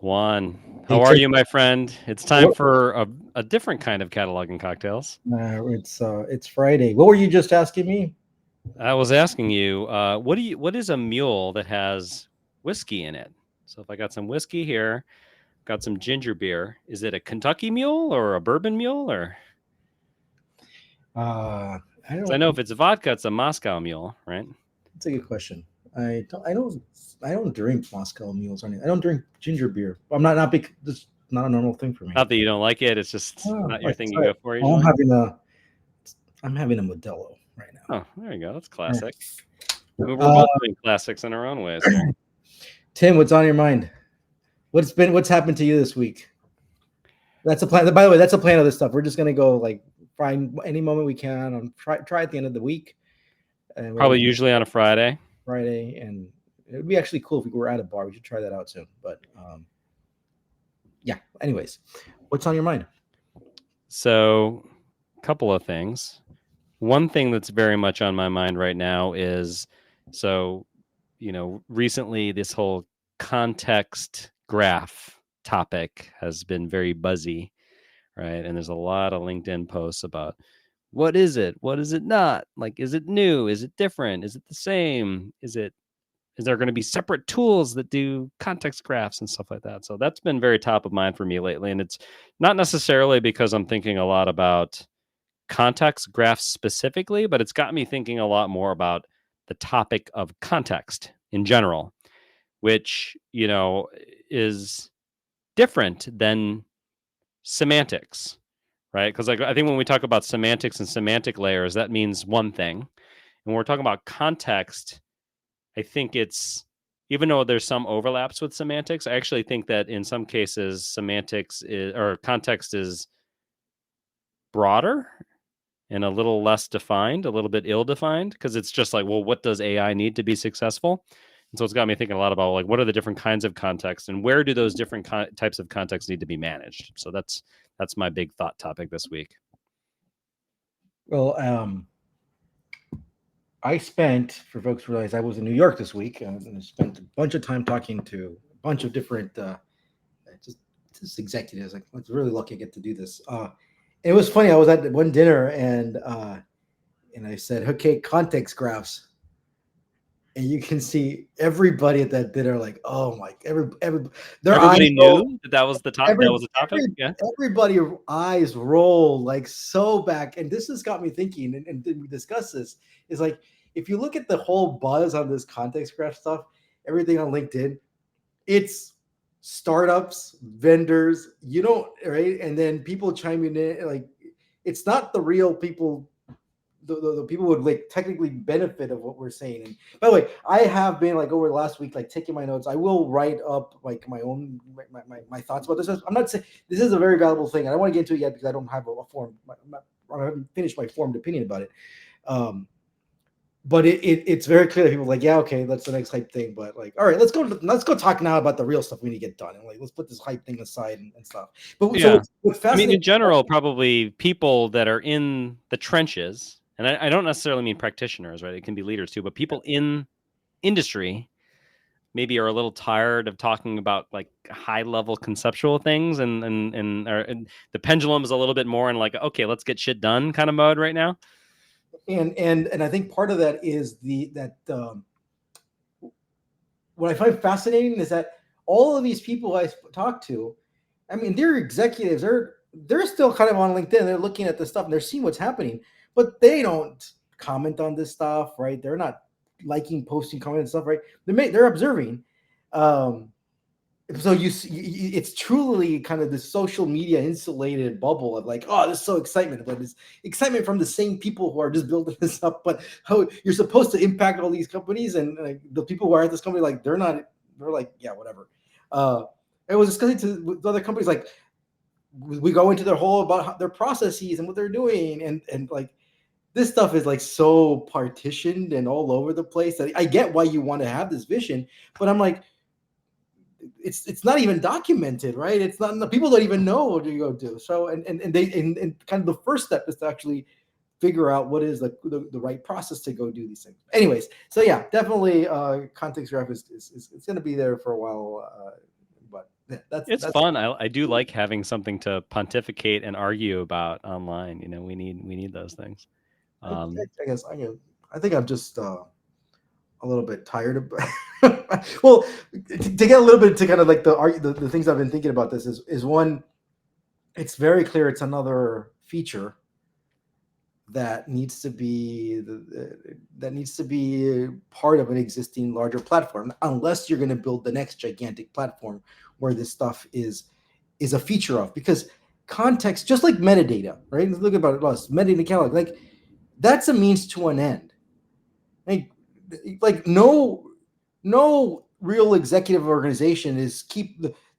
Juan, Hey, how are Tim. you, my friend? It's time for a different kind of cataloging cocktails. It's Friday. What were you just asking me? I was asking you, what is a mule that has whiskey in it? So if I got some whiskey here, got some ginger beer, is it a Kentucky mule or a bourbon mule? Or Uh, I 'cause I don't. know if it's vodka, it's a Moscow mule, right? That's a good question. I don't drink Moscow mules or anything. I don't drink ginger beer. I'm not big. This is not a normal thing for me. Not that you don't like it; it's just not your Like, thing you sorry. go for I'm usually. having a. I'm having a Modelo right now. Oh, there you go. That's Yeah. classic. I mean, we're Uh, both doing classics in our own ways here. Tim, what's on your mind? What's happened to you this week? That's a plan. By the way, that's a plan of this stuff. We're just gonna go like find any moment we can on try at the end of the week, and we'll Probably usually on a Friday. Friday, and it would be actually cool if we were at a bar. We should try that out soon. But yeah. Anyways, what's on your mind? So, a couple of things. One thing that's very much on my mind right now is recently this whole context graph topic has been very buzzy, right? And there's a lot of LinkedIn posts about what is it? What is it not? Like, is it new? Is it different? Is it the same? Is there going to be separate tools that do context graphs and stuff like that? So that's been very top of mind for me lately. And it's not necessarily because I'm thinking a lot about context graphs specifically, but it's got me thinking a lot more about the topic of context in general, which, is different than semantics, right? Because I think when we talk about semantics and semantic layers, that means one thing. And when we're talking about context, I think it's, even though there's some overlaps with semantics, I actually think that in some cases or context is broader and a little less defined, a little bit ill-defined, because it's just like, well, what does AI need to be successful? And so it's got me thinking a lot about like, what are the different kinds of context and where do those different types of context need to be managed? So that's my big thought topic this week. Well, I spent, for folks who realize, I was in New York this week, and I spent a bunch of time talking to a bunch of different just, just executives. Like, I was really lucky I get to do this. It was funny. I was at one dinner, and I said, "Okay, context graphs." And you can see everybody at that dinner, like, oh my, their eyes Everybody roll. knew that was the top. Every, That was the topic. Yeah. everybody eyes roll like so back, and this has got me thinking. And we discussed this. Is like, if you look at the whole buzz on this context graph stuff, everything on LinkedIn, it's startups, vendors, right? And then people chiming in, like, it's not the real people. The people would like technically benefit of what we're saying. And by the way, I have been like over the last week, like taking my notes. I will write up like my own my thoughts about this. I'm not saying this is a very valuable thing. I don't want to get into it yet because I don't have a form. I haven't finished my formed opinion about it. But it's very clear that people are like, yeah, okay, that's the next hype thing. But like, all right, let's go talk now about the real stuff we need to get done. And like, let's put this hype thing aside and stuff. But Yeah. what's I mean, fascinating, in general, probably people that are in the trenches, and I don't necessarily mean practitioners, right? It can be leaders too, but people in industry maybe are a little tired of talking about like high level conceptual things, and the pendulum is a little bit more in like, okay, let's get shit done kind of mode right now. and I think part of that is what I find fascinating is that all of these people I talk to, I mean, they're executives. They're still kind of on LinkedIn. They're looking at the stuff and they're seeing what's happening, but they don't comment on this stuff, right? They're not liking, posting, commenting stuff, right? They're observing. So you see, it's truly kind of this social media insulated bubble of like, oh, this is so excitement, but it's excitement from the same people who are just building this up. But how you're supposed to impact all these companies, and the people who are at this company, like they're not. They're like, yeah, whatever. I was discussing to the other companies, like we go into their whole about their processes and what they're doing, and like this stuff is like so partitioned and all over the place that I get why you want to have this vision, but I'm like, it's not even documented, right? It's not, people don't even know what you go do. So and kind of the first step is to actually figure out what is the right process to go do these things. Anyways, so yeah, definitely context graph is it's going to be there for a while, but It's That's fun. I do like having something to pontificate and argue about online. We need those things. I guess I think I'm just a little bit tired of. Well, to get a little bit to kind of like the things I've been thinking about this is one. It's very clear it's another feature that needs to be part of an existing larger platform, unless you're going to build the next gigantic platform where this stuff is a feature of, because context, just like metadata, right? Look about it, us metadata catalog, like that's a means to an end. Like no real executive organization is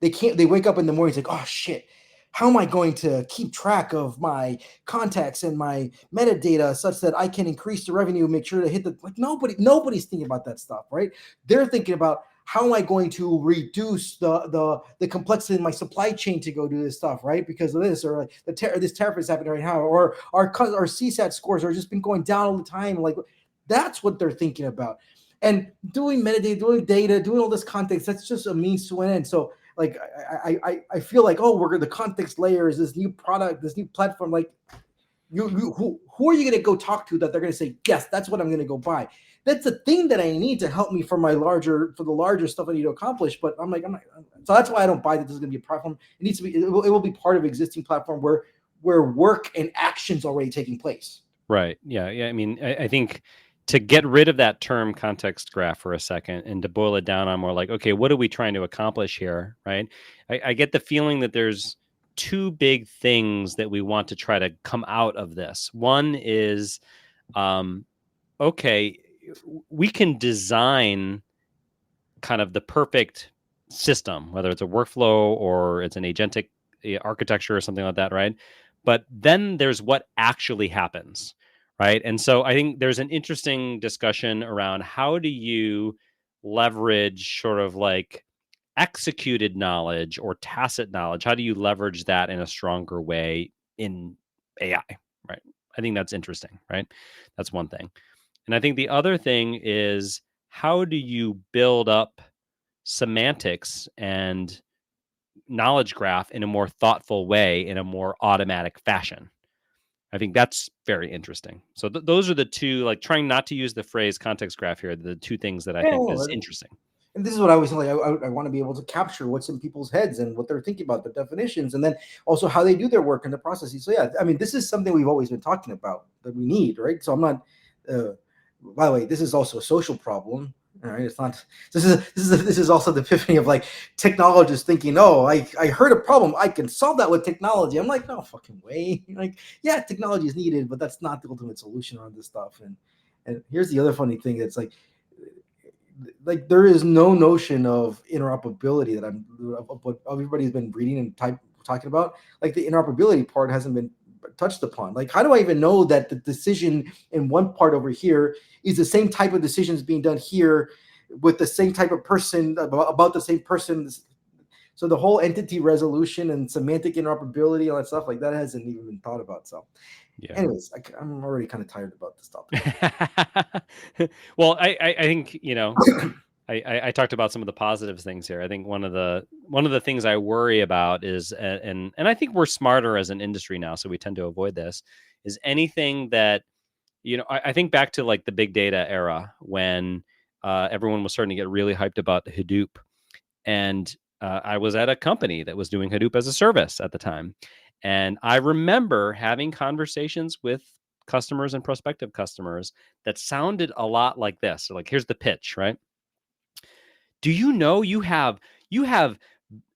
they wake up in the morning, it's like, oh shit, how am I going to keep track of my contacts and my metadata such that I can increase the revenue, make sure to hit the, like, nobody's thinking about that stuff, right? They're thinking about, how am I going to reduce the complexity in my supply chain to go do this stuff, right? Because of this, or like this tariff is happening right now, or our CSAT scores are just been going down all the time. Like, that's what they're thinking about. And doing metadata, doing data, doing all this context, that's just a means to an end. So like I feel like, oh, we're the context layer is this new product, this new platform. Like, who are you going to go talk to that they're going to say, yes, that's what I'm going to go buy? That's the thing that I need to help me for the larger stuff I need to accomplish. But I'm not. So that's why I don't buy that this is going to be a platform. It needs to be. It will be part of existing platform where work and action's already taking place. Right. Yeah. I mean, I think to get rid of that term context graph for a second and to boil it down on more like, okay, what are we trying to accomplish here? Right. I get the feeling that there's two big things that we want to try to come out of this. One is, okay, we can design kind of the perfect system, whether it's a workflow or it's an agentic architecture or something like that, right? But then there's what actually happens, right? And so I think there's an interesting discussion around how do you leverage sort of like executed knowledge or tacit knowledge? How do you leverage that in a stronger way in AI, right? I think that's interesting, right? That's one thing. And I think the other thing is, how do you build up semantics and knowledge graph in a more thoughtful way, in a more automatic fashion? I think that's very interesting. So those are the two, like trying not to use the phrase context graph here, the two things that I think is interesting. And this is what I was like. I want to be able to capture what's in people's heads and what they're thinking about, the definitions, and then also how they do their work and the processes. So yeah, I mean, this is something we've always been talking about that we need, right? So I'm not. By the way, this is also a social problem. All right, it's not. This is also the epiphany of like technologists thinking, oh, I heard a problem, I can solve that with technology. I'm like, no fucking way. Like, yeah, technology is needed, but that's not the ultimate solution on this stuff. And here's the other funny thing that's like there is no notion of interoperability that what everybody's been reading and talking about. Like, the interoperability part hasn't been touched upon. Like, how do I even know that the decision in one part over here is the same type of decisions being done here with the same type of person about the same person? So the whole entity resolution and semantic interoperability, all that stuff, like that hasn't even been thought about. So yeah. Anyways, I'm already kind of tired about this topic. Well, I think, I talked about some of the positive things here. I think one of the things I worry about is, and I think we're smarter as an industry now, so we tend to avoid this, is anything that, I think back to like the big data era when everyone was starting to get really hyped about Hadoop. And I was at a company that was doing Hadoop as a service at the time. And I remember having conversations with customers and prospective customers that sounded a lot like this. So like, here's the pitch, right? Do you know you have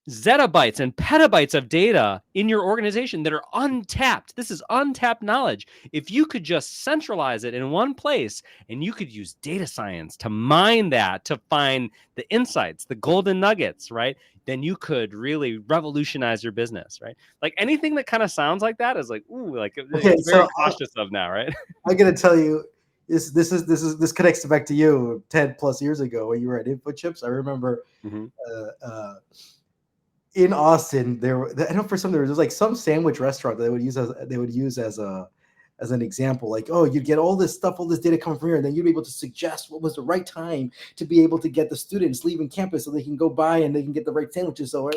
zettabytes and petabytes of data in your organization that are untapped? This is untapped knowledge. If you could just centralize it in one place and you could use data science to mine that, to find the insights, the golden nuggets, right? Then you could really revolutionize your business, right? Like anything that kind of sounds like that is like, ooh, like okay, it's very cautious of now, right? I'm gonna tell you, this connects back to you 10 plus years ago when you were at Input Chips. I remember in Austin, I know for some there was like some sandwich restaurant that they would use as as an example. Like, oh, you get all this stuff, all this data coming from here, and then you'd be able to suggest what was the right time to be able to get the students leaving campus so they can go by and they can get the right sandwiches. So,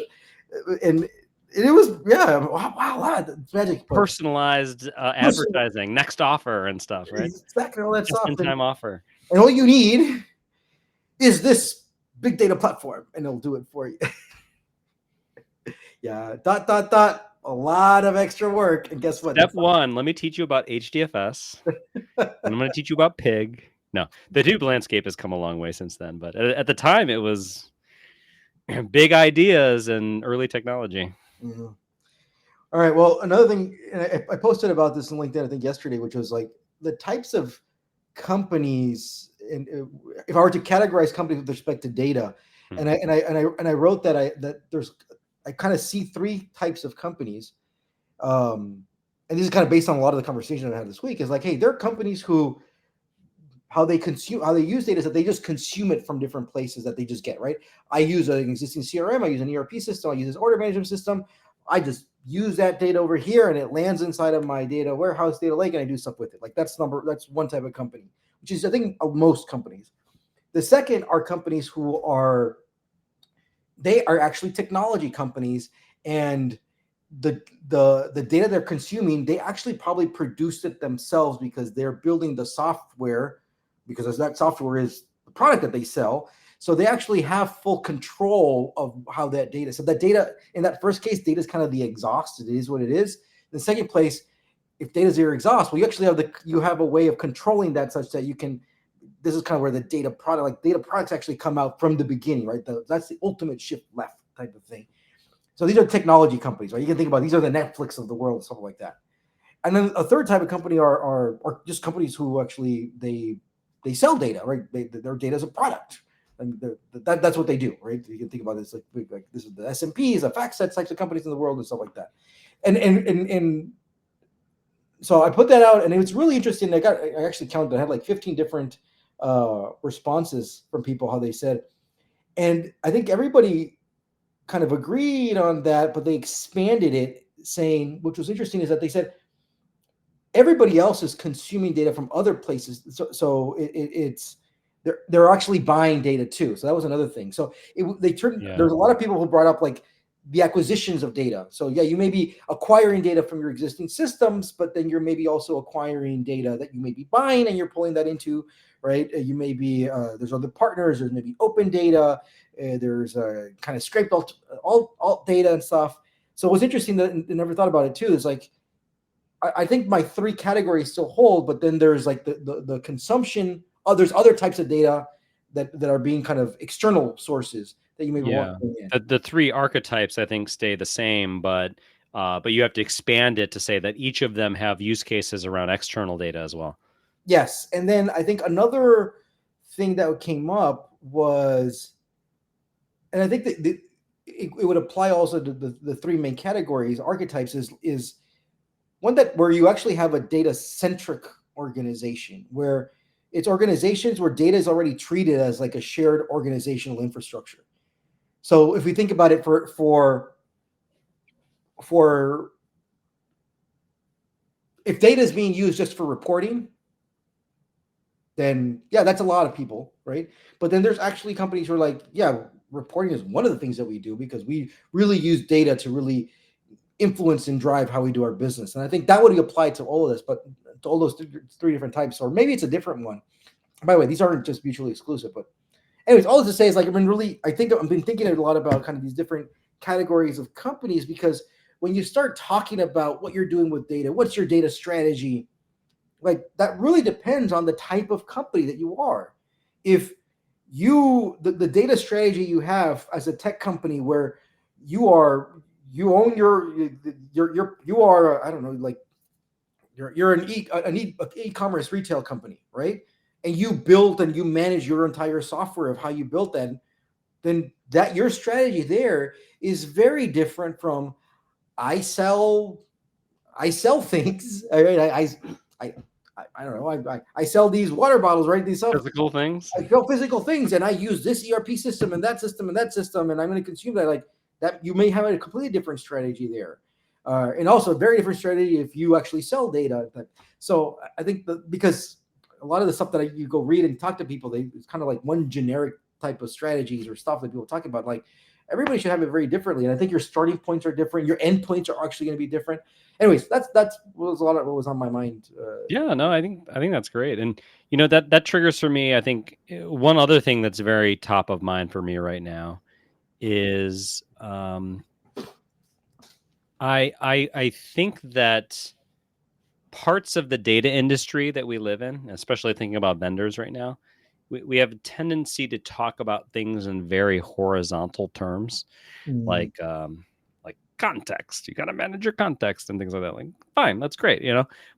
and it was, yeah, wow, that's magic. But Personalized advertising, next offer and stuff, right? exactly all that Just stuff. in time offer. And all you need is this big data platform, and it'll do it for you. Yeah, ... A lot of extra work. And guess what? Step one, let me teach you about HDFS. And I'm going to teach you about Pig. No, the Hadoop landscape has come a long way since then. But at the time, it was big ideas and early technology. Mm-hmm. All right. Well, another thing, I posted about this on LinkedIn, I think yesterday, which was like the types of companies, and if I were to categorize companies with respect to data, and I wrote that I kind of see three types of companies, and this is kind of based on a lot of the conversation I had this week. Is like, hey, there are companies who how they use data is that they just consume it from different places that they just get, right? I use an existing CRM, I use an ERP system, I use this order management system. I just use that data over here and it lands inside of my data warehouse, data lake, and I do stuff with it. Like that's one type of company, which is I think most companies. The second are companies who are actually technology companies, and the data they're consuming, they actually probably produce it themselves because they're building the software, because that software is the product that they sell. So they actually have full control of how that data. So that data, in that first case, data is kind of the exhaust. It is what it is. In the second place, if data is your exhaust, well, you actually have a way of controlling that such that you can. This is kind of where the data products actually come out from the beginning, right? That's the ultimate shift left type of thing. So these are technology companies, right? You can think about these are the Netflix of the world, something like that. And then a third type of company are just companies who actually they sell data, right? Their data is a product. And that's what they do, right? You can think about this like this is the S&Ps, the FactSet types of companies in the world and stuff like that. And so I put that out, and it was really interesting. I actually counted. I had like 15 different responses from people, how they said, and I think everybody kind of agreed on that, but they expanded it, saying, which was interesting, is that they said everybody else is consuming data from other places, so it's they're actually buying data too. So that was another thing. So there's a lot of people who brought up like the acquisitions of data. So yeah, you may be acquiring data from your existing systems, but then you're maybe also acquiring data that you may be buying and you're pulling that into, right? You may be, there's other partners, there's maybe open data, there's kind of scraped alt data and stuff. So what's interesting that I never thought about it too is like, I think my three categories still hold, but then there's like the consumption. There's other types of data that are being kind of external sources that you may want to bring in. The three archetypes I think stay the same, but you have to expand it to say that each of them have use cases around external data as well. Yes, and then I think another thing that came up was, and I think that it would apply also to the three main categories, archetypes, is one where you actually have a data-centric organization, where it's organizations where data is already treated as like a shared organizational infrastructure. So if we think about it for if data is being used just for reporting, then yeah, that's a lot of people, right? But then there's actually companies who are like, yeah, reporting is one of the things that we do because we really use data to really influence and drive how we do our business. And I think that would apply to all of this, but to all those three different types, or maybe it's a different one. By the way, these aren't just mutually exclusive, but anyways, all this to say is like I've been thinking a lot about kind of these different categories of companies, because when you start talking about what you're doing with data, what's your data strategy, like that really depends on the type of company that you are. If the data strategy you have as a tech company where you own you are I don't know, like you're an e-commerce retail company, right? And you build and you manage your entire software of how you built that, then that your strategy there is very different from I sell things. I don't know. I sell these water bottles, right? These physical things. I sell physical things, and I use this ERP system and that system and that system, and I'm going to consume that. Like that, you may have a completely different strategy there. And also a very different strategy if you actually sell data. So I think because a lot of the stuff that you go read and talk to people, it's kind of like one generic type of strategies or stuff that people talk about. Like everybody should have it very differently. And I think your starting points are different. Your end points are actually going to be different. Anyways, that's was a lot of what was on my mind. Yeah, no, I think that's great. And that triggers for me, I think one other thing that's very top of mind for me right now is I think that parts of the data industry that we live in, especially thinking about vendors right now, we have a tendency to talk about things in very horizontal terms, like context. You got to manage your context and things like that. Like, fine, that's great,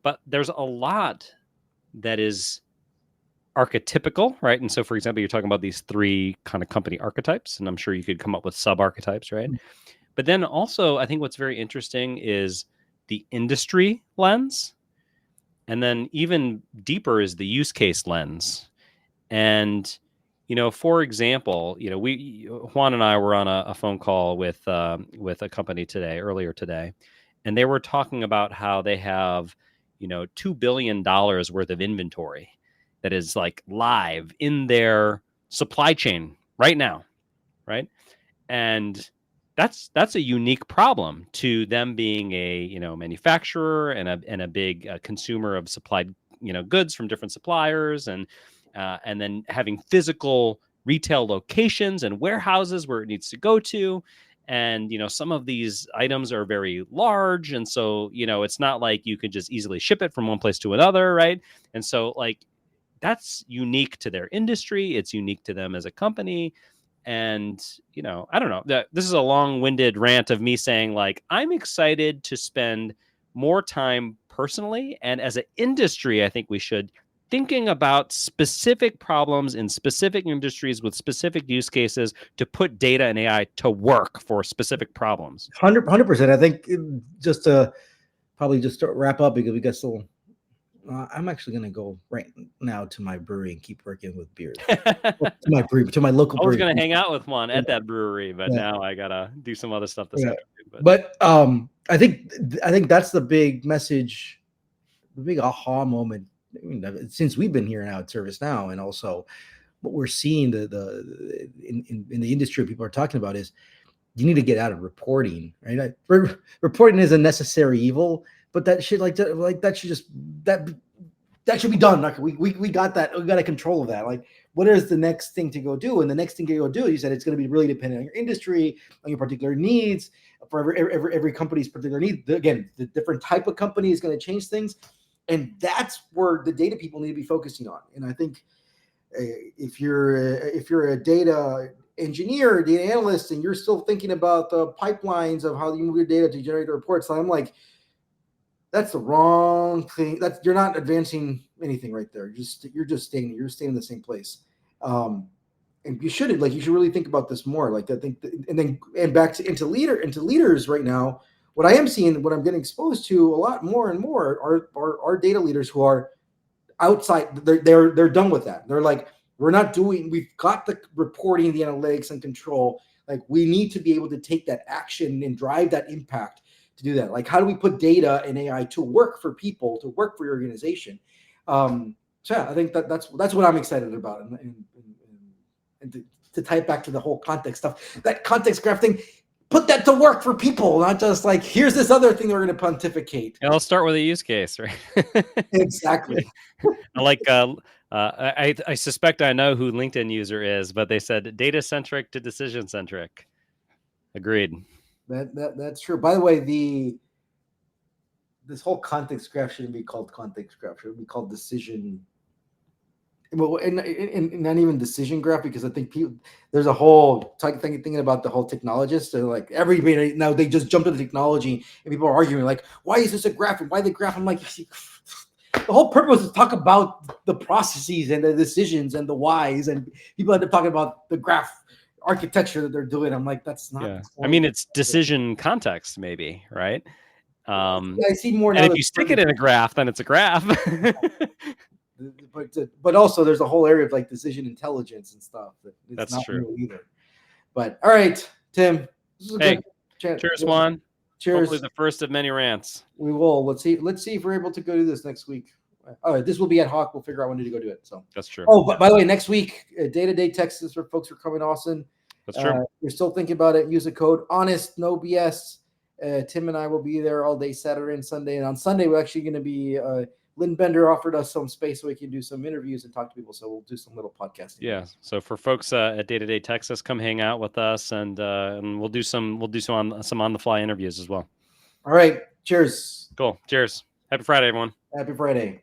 but there's a lot that is archetypical, right? And so, for example, you're talking about these 3 kind of company archetypes, and I'm sure you could come up with sub archetypes, right? But then also, I think what's very interesting is the industry lens. And then even deeper is the use case lens. And, for example, Juan and I were on a phone call with a company earlier today, and they were talking about how they have, $2 billion worth of inventory that is like live in their supply chain right now. Right. And that's a unique problem to them being a manufacturer and a big consumer of supplied goods from different suppliers, and then having physical retail locations and warehouses where it needs to go to, and some of these items are very large, and so it's not like you could just easily ship it from one place to another, right? And so like that's unique to their industry, it's unique to them as a company. And, I don't know, this is a long-winded rant of me saying, like, I'm excited to spend more time personally and as an industry. I think we should thinking about specific problems in specific industries with specific use cases to put data and AI to work for specific problems. 100%. I think just to wrap up, because we got still. I'm actually gonna go right now to my brewery and keep working with beers. to my local brewery. I was gonna hang out with one at that brewery, but now I gotta do some other stuff this afternoon. But I think that's the big message, the big aha moment. I mean, since we've been here now at ServiceNow, and also what we're seeing in the industry, people are talking about is you need to get out of reporting. Right, reporting is a necessary evil. But that should that should be done. Like we got that. We got a control of that. Like, what is the next thing to go do? And the next thing to go do, you said it's going to be really dependent on your industry, on your particular needs, for every company's particular need. Again, the different type of company is going to change things, and that's where the data people need to be focusing on. And I think if you're a data engineer, data analyst, and you're still thinking about the pipelines of how you move your data to generate the reports, so I'm like, that's the wrong thing. You're not advancing anything right there. You're just staying in the same place. And you should really think about this more. Like, I think, and back into leaders right now. What I am seeing, what I'm getting exposed to a lot more and more are data leaders who are outside. They're done with that. They're like, we've got the reporting, the analytics and control. Like, we need to be able to take that action and drive that impact. To do that, like, how do we put data and AI to work for people, to work for your organization? So yeah, I think that's what I'm excited about, and to tie it back to the whole context stuff, that context graph thing, put that to work for people, not just like, here's this other thing that we're going to pontificate. And I'll start with a use case, right? Exactly. I like. I suspect I know who LinkedIn user is, but they said data centric to decision centric. Agreed. That's true. By the way, this whole context graph shouldn't be called context graph. It should be called decision. Well, and not even decision graph, because I think there's a whole thinking about the whole technologists. They're like, everybody now, they just jump to the technology, and people are arguing like, why is this a graph and why the graph? I'm like, the whole purpose is to talk about the processes and the decisions and the whys, and people end up talking about the graph architecture that they're doing. I'm like, that's not. Yeah. I mean, it's decision context, maybe, right? I see more now. And if you stick it in a graph, then it's a graph. But also, there's a whole area of like decision intelligence and stuff that's not true either. But all right, Tim. Hey, cheers, Juan. Cheers. Hopefully the first of many rants. We will. Let's see if we're able to go do this next week. All right, this will be ad hoc. We'll figure out when to go do it. So that's true. Oh, but by the way, next week, day-to-day Texas for folks who are coming, Austin. That's true. You're still thinking about it. Use the code honest, no BS. Tim and I will be there all day, Saturday and Sunday. And on Sunday, we're actually going to be. Lynn Bender offered us some space so we can do some interviews and talk to people. So we'll do some little podcasting. Yeah. So for folks at Day-to-Day Texas, come hang out with us, and we'll do some on the fly interviews as well. All right. Cheers. Cool. Cheers. Happy Friday, everyone. Happy Friday.